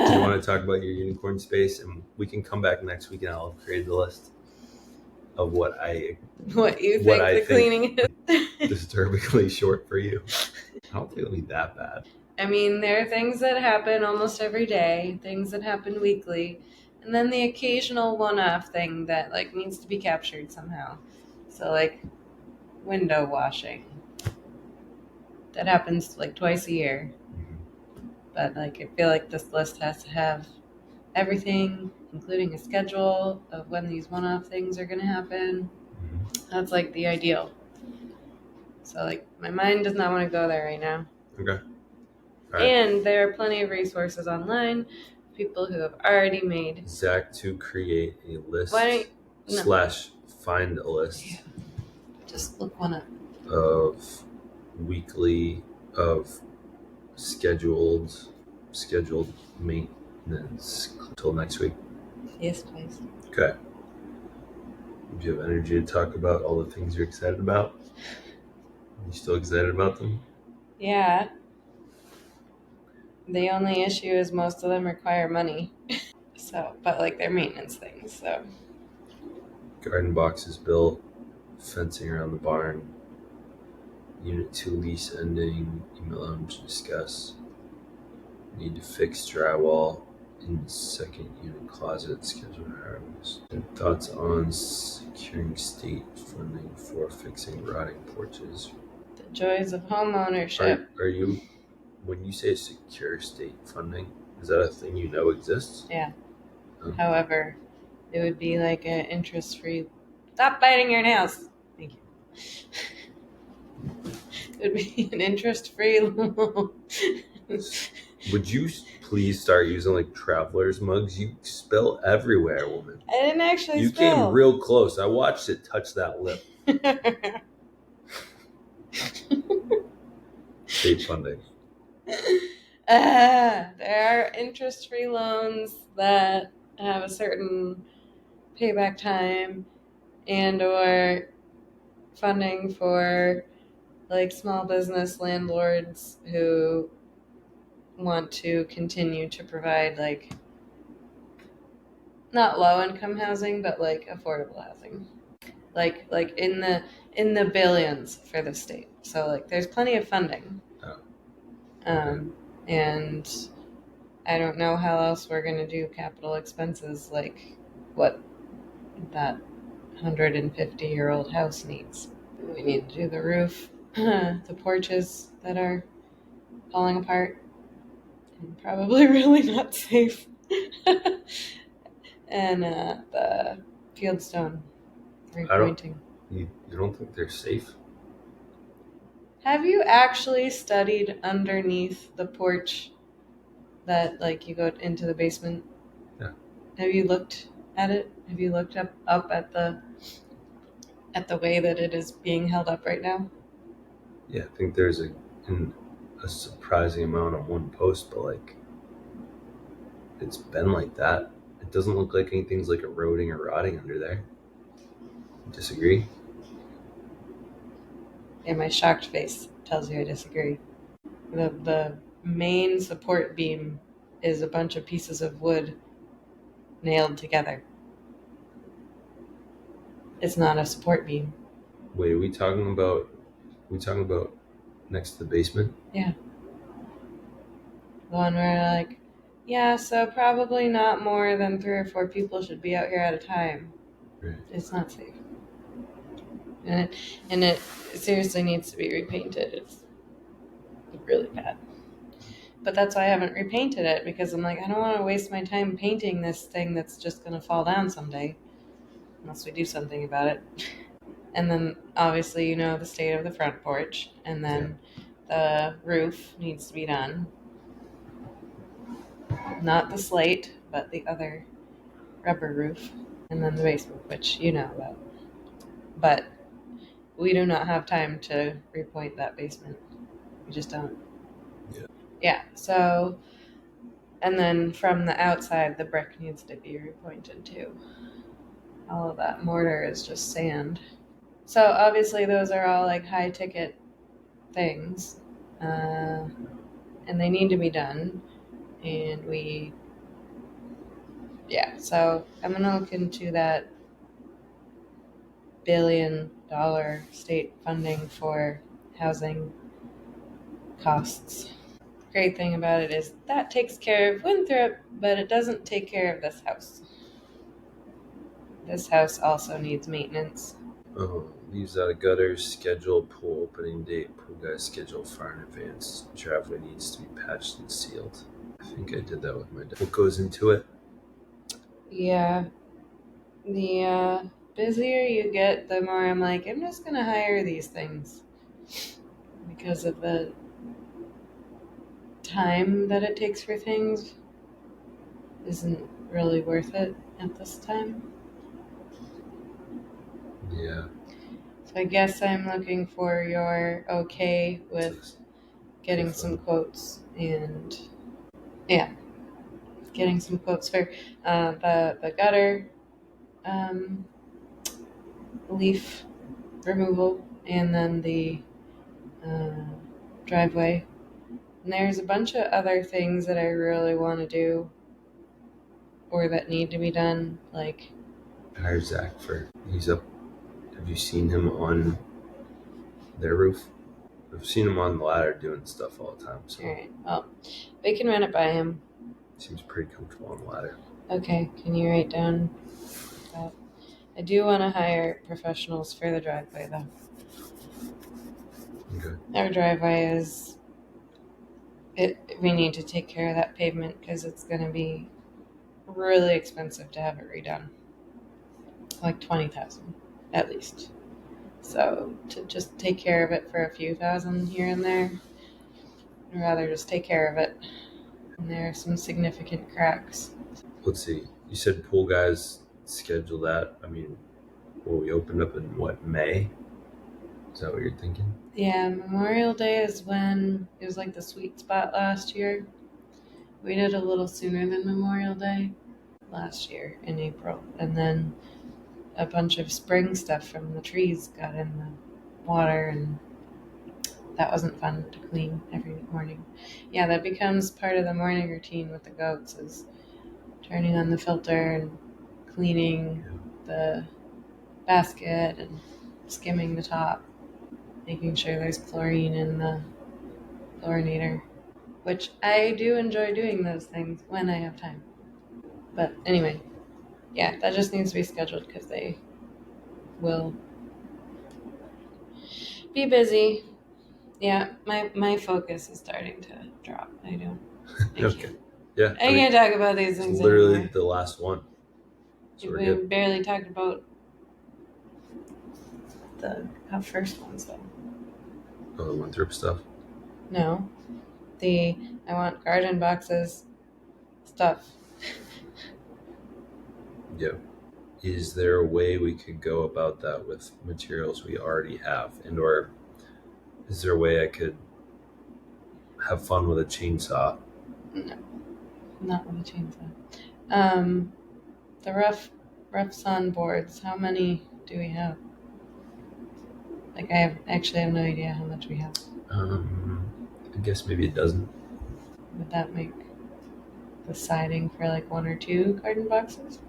Do you want to talk about your unicorn space? And we can come back next week and I'll create the list of what you think the cleaning is disturbingly short for you. I don't think it'll be that bad. I mean, there are things that happen almost every day, things that happen weekly, and then the occasional one-off thing that like needs to be captured somehow. So like window washing. That happens like twice a year. Mm-hmm. But like I feel like this list has to have everything, including a schedule of when these one-off things are going to happen. Mm-hmm. That's like the ideal. So like my mind does not want to go there right now. Okay. Right. And there are plenty of resources online, people who have already made. Zach to create a list / find a list. Yeah. Just look one up. Of weekly, of scheduled maintenance until next week. Yes, please. Okay. Do you have energy to talk about all the things you're excited about? Are you still excited about them? Yeah. The only issue is most of them require money. But like they're maintenance things, so. Garden boxes built, fencing around the barn, Unit 2 lease ending, email items to discuss. Need to fix drywall in the second unit closet, scheduled hirings. Thoughts on securing state funding for fixing rotting porches. The joys of homeownership. Are you, when you say secure state funding, is that a thing you know exists? Yeah. However, it would be like an interest-free. Stop biting your nails. Thank you. It would be an interest-free loan. Would you please start using like traveler's mugs? You spill everywhere, woman. I didn't actually You spill. came real close. I watched it touch that lip. State funding. There are interest-free loans that have a certain payback time and or funding for like small business landlords who want to continue to provide like not low income housing but like affordable housing, like in the billions for the state. So like there's plenty of funding. And I don't know how else we're going to do capital expenses like what that 150-year-old house needs. We need to do the roof, the porches that are falling apart, and probably really not safe. And the fieldstone repointing. You don't think they're safe? Have you actually studied underneath the porch that, like, you go into the basement? Yeah. Have you looked at it? Have you looked up at the way that it is being held up right now? Yeah, I think there's a surprising amount on one post, but like it's been like that. It doesn't look like anything's like eroding or rotting under there. Disagree? And my shocked face tells you I disagree. The main support beam is a bunch of pieces of wood nailed together. It's not a support beam. Wait, are we talking about next to the basement? Yeah. The one where, like, yeah, so probably not more than 3 or 4 people should be out here at a time. Right. It's not safe. And it seriously needs to be repainted. It's really bad. But that's why I haven't repainted it, because I'm like, I don't want to waste my time painting this thing that's just going to fall down someday, unless we do something about it. And then, obviously, the state of the front porch, and then the roof needs to be done. Not the slate, but the other rubber roof. And then the basement, which you know about. But we do not have time to repoint that basement. We just don't. Yeah, so, and then from the outside, the brick needs to be repointed too. All of that mortar is just sand. So obviously those are all like high ticket things, and they need to be done. And so I'm gonna look into that $1 billion state funding for housing costs. Great thing about it is that takes care of Winthrop, but it doesn't take care of this house. This house also needs maintenance. Leaves out of gutters, schedule pool opening date, pool guys schedule far in advance. Driveway needs to be patched and sealed. I think I did that with my dad. What goes into it? Yeah. The busier you get, the more I'm like, I'm just gonna hire these things because of the time that it takes for things isn't really worth it at this time. Yeah. So I guess I'm looking for your okay with getting some quotes and getting some quotes for the gutter leaf removal, and then the driveway. And there's a bunch of other things that I really want to do or that need to be done, like Hire Zach he's up. Have you seen him on their roof? I've seen him on the ladder doing stuff all the time. So. All right, well, we can run it by him. Seems pretty comfortable on the ladder. Okay, can you write down that? I do want to hire professionals for the driveway, though. Okay. Our driveway is... we need to take care of that pavement because it's going to be really expensive to have it redone. Like $20,000 at least. So to just take care of it for a few thousand here and there, I'd rather just take care of it. And there are some significant cracks. Let's see. You said pool guys schedule that. I mean, we opened up in May? Is that what you're thinking? Yeah, Memorial Day is when it was like the sweet spot last year. We did a little sooner than Memorial Day last year in April. And then a bunch of spring stuff from the trees got in the water, and that wasn't fun to clean every morning. Yeah, that becomes part of the morning routine with the goats, is turning on the filter and cleaning the basket and skimming the top, making sure there's chlorine in the chlorinator, which I do enjoy doing those things when I have time. But anyway, yeah, that just needs to be scheduled because they will be busy. Yeah, my focus is starting to drop. I don't Okay. Yeah. I can't talk about these things It's literally anymore. the last one. So we're We good. barely talked about the first ones though. Oh, the Winthrop stuff. No, I want garden boxes stuff. Yeah. Is there a way we could go about that with materials we already have? And or is there a way I could have fun with a chainsaw? No, not with a chainsaw. The rough sun boards. How many do we have? Like I have no idea how much we have. I guess maybe it doesn't. Would that make the siding for like 1 or 2 garden boxes?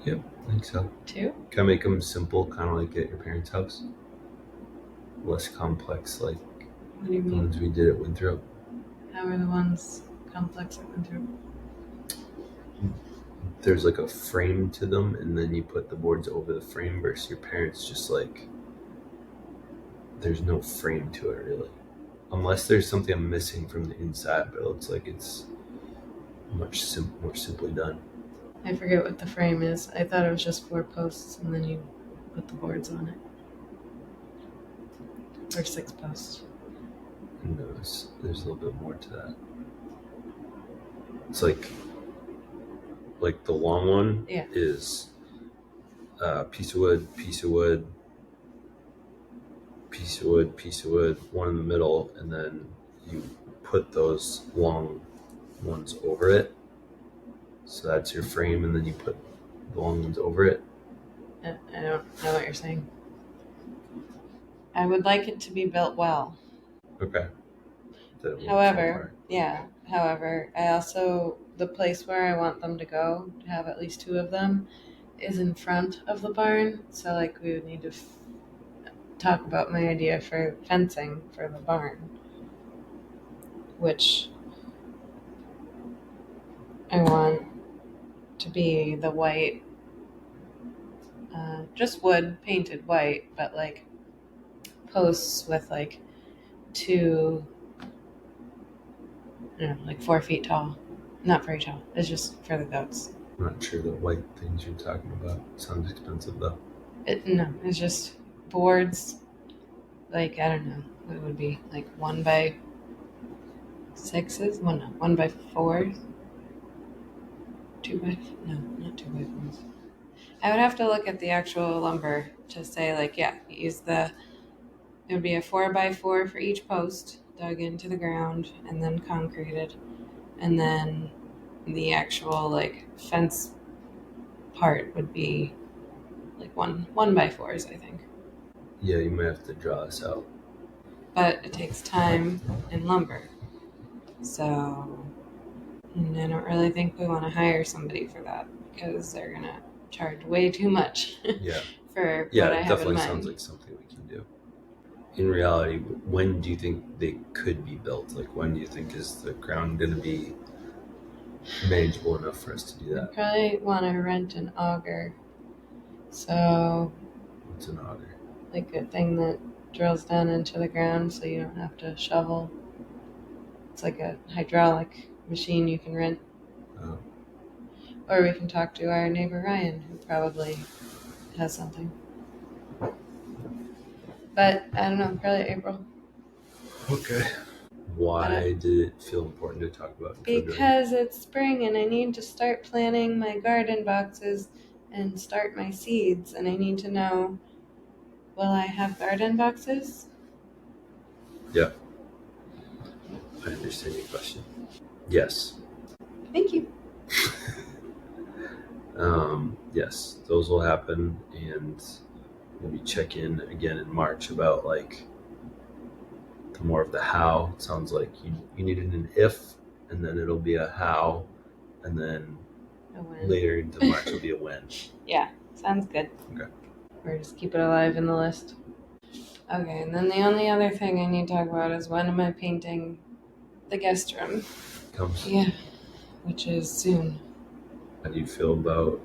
Yep, I think so. 2? Can I make them simple, kind of like at your parents' house? Less complex, like What do you the mean? ones we did at Winthrop. How are the ones complex that went through? There's like a frame to them, and then you put the boards over the frame versus your parents just like there's no frame to it really. Unless there's something I'm missing from the inside, but it looks like it's much more simply done. I forget what the frame is. I thought it was just 4 posts and then you put the boards on it. Or 6 posts. And there's a little bit more to that. It's like the long one is piece of wood, piece of wood, piece of wood, piece of wood, one in the middle, and then you put those long ones over it. So that's your frame, and then you put the long ones over it. I don't know what you're saying. I would like it to be built well. Okay. However, I also, the place where I want them to go, to have at least 2 of them, is in front of the barn. So, like, we would need to talk about my idea for fencing for the barn, which I want to be the white, just wood painted white, but like posts with like 2, I don't know, like 4 feet tall. Not very tall. It's just for the goats. I'm not sure the white things you're talking about. Sounds expensive though. No, it's just boards. Like, I don't know, what would be like 1 by 6s? 1 by 4s? 2 by, no, not 2 by 4s. I would have to look at the actual lumber to say, like, yeah, it would be a 4 by 4 for each post, dug into the ground and then concreted. And then the actual, like, fence part would be like 1 by 4s, I think. Yeah, you might have to draw this out. But it takes time and lumber. So, and I don't really think we want to hire somebody for that because they're going to charge way too much for what I have in mind. Yeah, it definitely sounds like something we can do. In reality, when do you think they could be built? Like, when do you think is the ground going to be manageable enough for us to do that? I probably want to rent an auger. So, what's an auger? Like a thing that drills down into the ground so you don't have to shovel. It's like a hydraulic machine you can rent. Oh. Or we can talk to our neighbor Ryan, who probably has something. But I don't know, probably April. Okay. Why did it feel important to talk about? Because it's spring and I need to start planting my garden boxes and start my seeds. And I need to know, will I have garden boxes? Yeah. I understand your question. Yes. Thank you. Yes, those will happen, and maybe check in again in March about like the more of the how. It sounds like you needed an if, and then it'll be a how, and then later into March will be a when. Yeah, sounds good. Okay. Or just keep it alive in the list. Okay, and then the only other thing I need to talk about is when am I painting the guest room? Yeah, which is soon. How do you feel about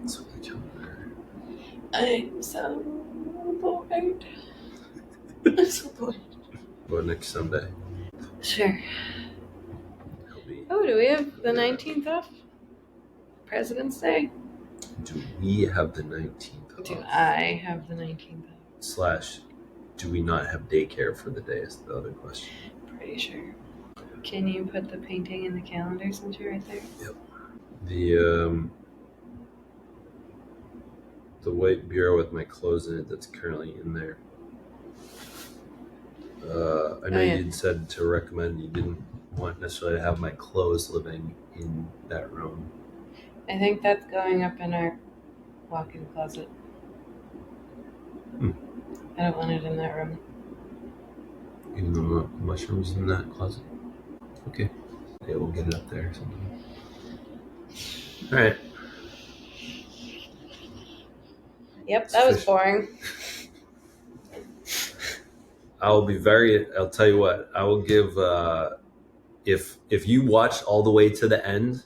the calendar? I'm so bored. I'm so bored. What, next Sunday? Sure. He'll be. Oh, do we have the 19th off? President's Day? Do we have the 19th Do off? I have the 19th off? / do we not have daycare for the day is the other question. Pretty sure. Can you put the painting in the calendar since you're right there? Yep. The white bureau with my clothes in it that's currently in there. I know you'd said to recommend you didn't want necessarily to have my clothes living in that room. I think that's going up in our walk-in closet. I don't want it in that room. Even though the mushrooms in that closet? Okay. Yeah, we'll get it up there or something. All right. Yep, that was boring. I'll tell you what, I will give, if you watched all the way to the end,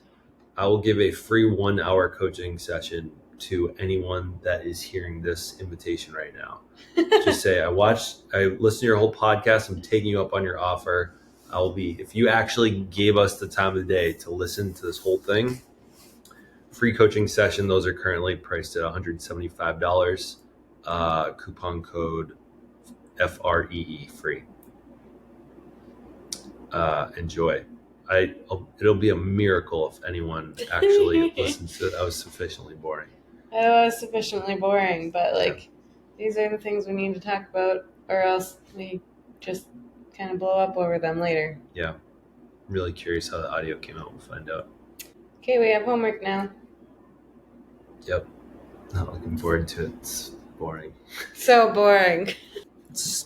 I will give a free 1 hour coaching session to anyone that is hearing this invitation right now. Just say, I listened to your whole podcast. I'm taking you up on your offer. If you actually gave us the time of the day to listen to this whole thing, free coaching session. Those are currently priced at $175. Coupon code FREE free. Enjoy. It'll be a miracle if anyone actually listens to it. That was sufficiently boring. It was sufficiently boring, but these are the things we need to talk about, or else we just kind of blow up over them later. Yeah. I'm really curious how the audio came out. We'll find out. Okay, we have homework now. Yep. Not looking forward to it. It's boring. So boring. It's